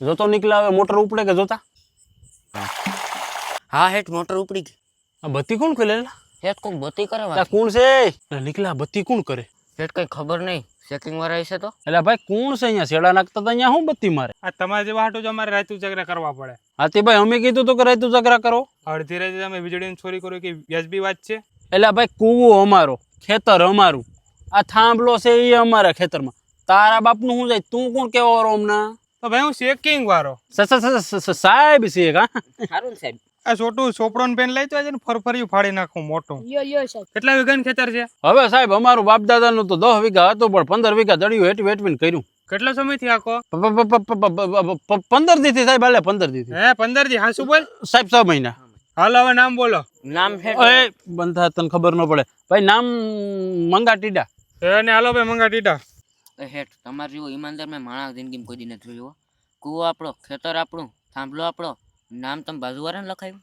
જોતો નીકળ્યા હવે મોટર ઉપડે કે જોતા? હા હેઠ મોટર ઉપડી ગઈ. આ બત્તી કોણ કરે લા? હેઠ કોક બત્તી કરે આ કોણ છે? નીકળ્યા બત્તી કોણ કરે? હેઠ કઈ ખબર નહીં, ચેકિંગ વાળા હશે તો. એટલે ભાઈ કોણ છે અહીંયા શેડા નાખતા હતા અહીંયા શું બત્તી મારે? આ તમારે જેવા હાટુ જ અમારે રાયતું ઝઘડા કરવા પડે. હા તે ભાઈ અમે કીધું તો કરે તું ઝઘડા કરો. અડધી રાતે તમે વીજળીની ચોરી કરો કે વ્યાજબી વાત છે? એટલે ભાઈ કૂવો અમારો, ખેતર અમારું, આ થાંભલો છે એ અમારા ખેતરમાં. તારા બાપનું શું જાય? તું કોણ કેવો વાળો હમણાં? તો ભાઈ હું ચેકિંગ વાળો. સાહેબ છે કા? સારું ને સાહેબ. આ છોટું ચોપડો પેન લઈ તો આજે ફરફરિયું ફાડી નાખું મોટું. કેટલા વીઘાનું ખેતર છે? હવે સાહેબ અમારું બાપ દાદાનું તો 10 વીઘા હતું પણ 15 વીઘા દળિયું હેઠ વેઠવીને કર્યું. કેટલો સમયથી આખો? 15 દી થી સાહેબ, હાલે 15 દી થી. હે 15 દી? હા શું બોલ સાહેબ 6 મહિના. હાલો હવે નામ બોલો. નામ હેઠ એ બંધા તને ખબર ન પડે ભાઈ, નામ મંગા ટીડા. ને હાલો ભાઈ મંગા ટીટા. હેઠ તમારે જેવો ઈમાનદાર મેં માણસ જિંદગીમાં કોઈ દી નથી જોયો. કૂવો આપણો, ખેતર આપણું, થાંભલો આપણો, નામ તમે બાજુવાળાને લખાયું.